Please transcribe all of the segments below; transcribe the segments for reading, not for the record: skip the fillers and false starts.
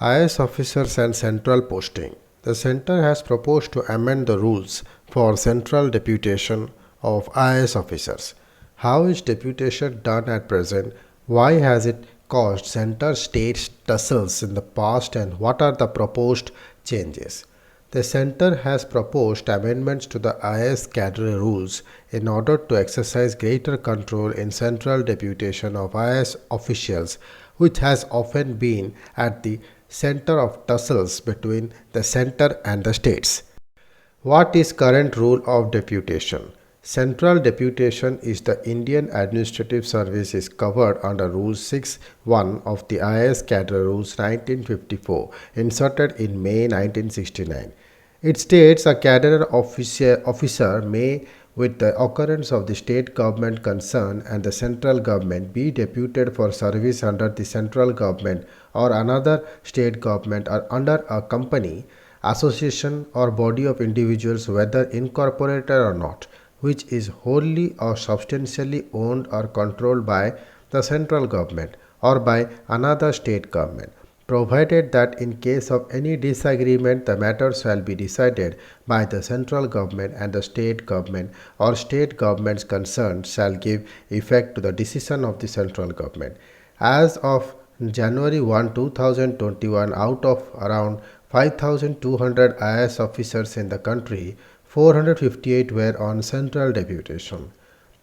IAS officers and central posting. The Center has proposed to amend the rules for central deputation of IAS officers. How is deputation done at present? Why has it caused center state tussles in the past, and what are the proposed changes? The Center has proposed amendments to the IAS cadre rules in order to exercise greater control in central deputation of IAS officials, which has often been at the center of tussles between the center and the states. What is current rule of deputation? Central deputation is the Indian Administrative Service is covered under Rule 6.1 of the IAS Cadre Rules 1954, inserted in May 1969. It states a cadre officer may, with the occurrence of the state government concerned and the central government, be deputed for service under the central government or another state government or under a company, association, or body of individuals, whether incorporated or not, which is wholly or substantially owned or controlled by the central government or by another state government, provided that in case of any disagreement the matter shall be decided by the central government, and the state government or state governments concerned shall give effect to the decision of the central government. As of January 1, 2021, out of around 5,200 IAS officers in the country, 458 were on central deputation.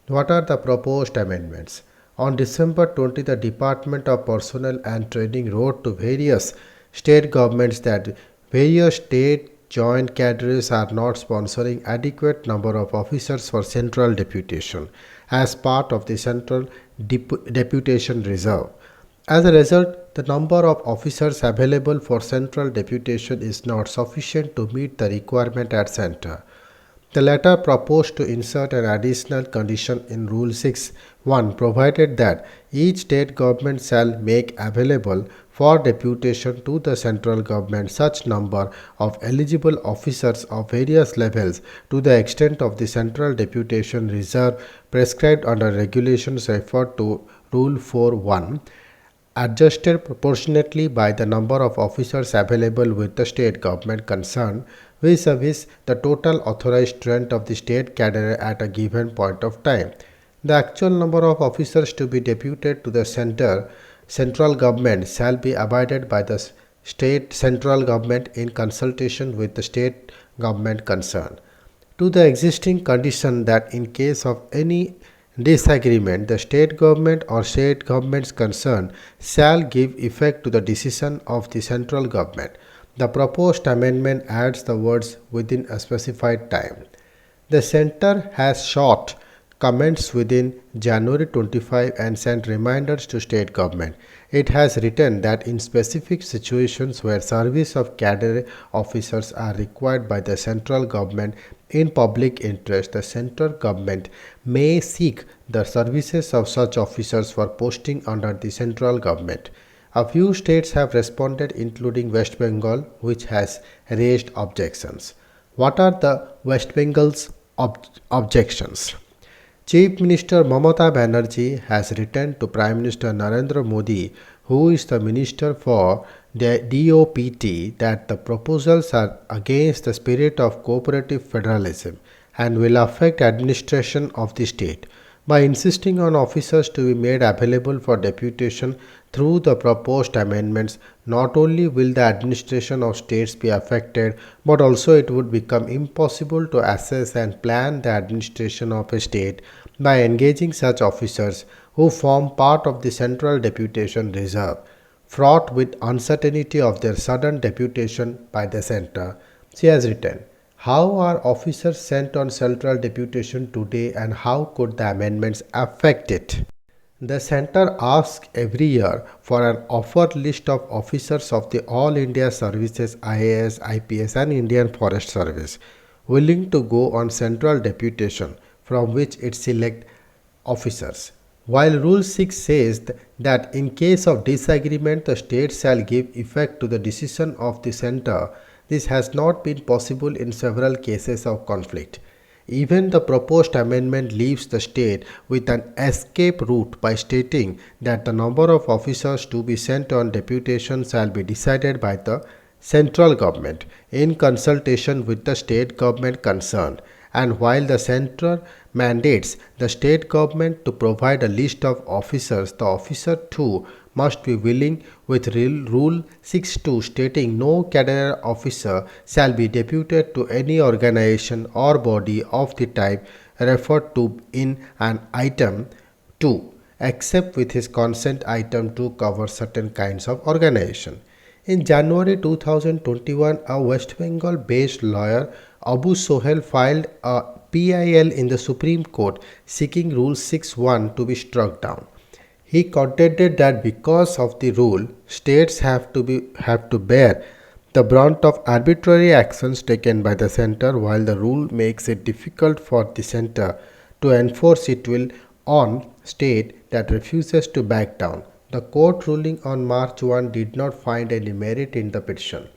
What are the proposed amendments? On December 20, the Department of Personnel and Training wrote to various state governments that various state joint cadres are not sponsoring adequate number of officers for central deputation as part of the central deputation reserve. As a result, the number of officers available for central deputation is not sufficient to meet the requirement at center. The letter proposed to insert an additional condition in Rule 6.1, provided that each state government shall make available for deputation to the central government such number of eligible officers of various levels to the extent of the central deputation reserve prescribed under regulations referred to Rule 4.1, adjusted proportionately by the number of officers available with the state government concerned vis-a-vis the total authorized strength of the state cadre at a given point of time. The actual number of officers to be deputed to the central government shall be abided by the state central government in consultation with the state government concerned. To the existing condition that in case of any disagreement, the state government or state governments concerned shall give effect to the decision of the central government. The proposed amendment adds the words within a specified time. The Center has sought comments within January 25 and sent reminders to state government. It has written that in specific situations where service of cadre officers are required by the central government in public interest, the central government may seek the services of such officers for posting under the central government. A few states have responded, including West Bengal, which has raised objections. What are the West Bengal's objections? Chief Minister Mamata Banerjee has written to Prime Minister Narendra Modi, who is the Minister for the DOPT, that the proposals are against the spirit of cooperative federalism and will affect administration of the state. By insisting on officers to be made available for deputation through the proposed amendments, not only will the administration of states be affected, but also it would become impossible to assess and plan the administration of a state by engaging such officers who form part of the central deputation reserve, fraught with uncertainty of their sudden deputation by the center. She has written, how are officers sent on central deputation today, and how could the amendments affect it? The Center asks every year for an offered list of officers of the All India Services IAS, IPS and Indian Forest Service willing to go on central deputation, from which it selects officers. While Rule 6 says that in case of disagreement the state shall give effect to the decision of the center, this has not been possible in several cases of conflict. Even the proposed amendment leaves the state with an escape route by stating that the number of officers to be sent on deputation shall be decided by the central government in consultation with the state government concerned, and while the central mandates the state government to provide a list of officers, the officer too must be willing, with Rule 6.2 stating no cadre officer shall be deputed to any organization or body of the type referred to in an item 2 except with his consent. Item 2 covers certain kinds of organization. In January 2021, a West Bengal based lawyer Abu Sohel filed a PIL in the Supreme Court seeking Rule 6.1 to be struck down. He contended that because of the rule, states have to bear the brunt of arbitrary actions taken by the center, while the rule makes it difficult for the center to enforce it will on state that refuses to back down. The court ruling on March 1 did not find any merit in the petition.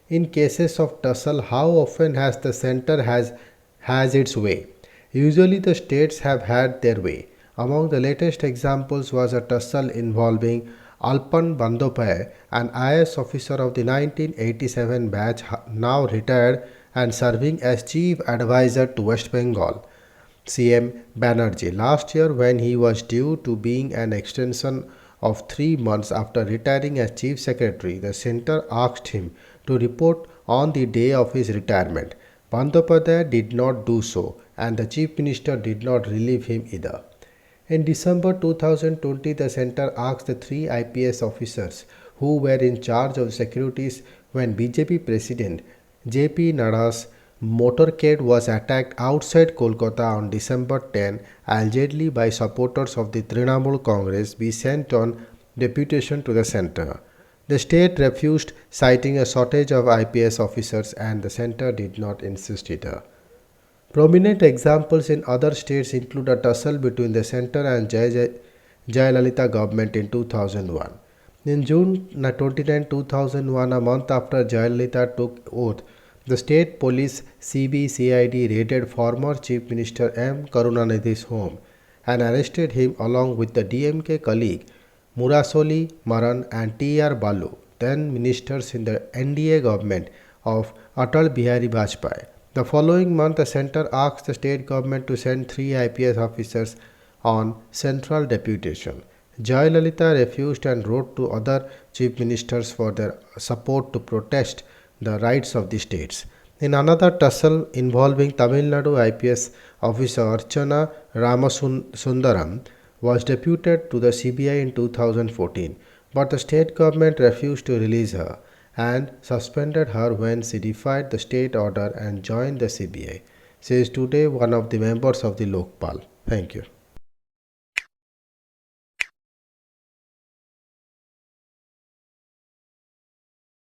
In cases of tussle, how often has the center has its way? Usually the states have had their way. Among the latest examples was a tussle involving Alpan Bandopaya, an IAS officer of the 1987 batch now retired and serving as chief advisor to West Bengal CM Banerjee last year when he was due to being an extension of 3 months after retiring as chief secretary. The center asked him to report on the day of his retirement. Bandyopadhyay did not do so, and the chief minister did not relieve him either. In December 2020, the center asked the 3 IPS officers who were in charge of securities when BJP President JP Nadda's motorcade was attacked outside Kolkata on December 10, allegedly by supporters of the Trinamool Congress, be sent on deputation to the center. The state refused, citing a shortage of IPS officers, and the center did not insist either. Prominent examples in other states include a tussle between the center and Jayalalitha government in 2001. In June 29, 2001, a month after Jayalalitha took oath, the state police CBCID raided former Chief Minister M. Karunanidhi's home and arrested him along with the DMK colleague Murasoli Maran and T.R. Balu, then ministers in the NDA government of Atal Bihari Vajpayee. The following month, the center asked the state government to send 3 IPS officers on central deputation. Jayalalitha refused and wrote to other chief ministers for their support to protest the rights of the states. In another tussle involving Tamil Nadu IPS officer Archana Ramasundaram was deputed to the CBI in 2014, but the state government refused to release her and suspended her when she defied the state order and joined the CBI, says today one of the members of the Lokpal. Thank you.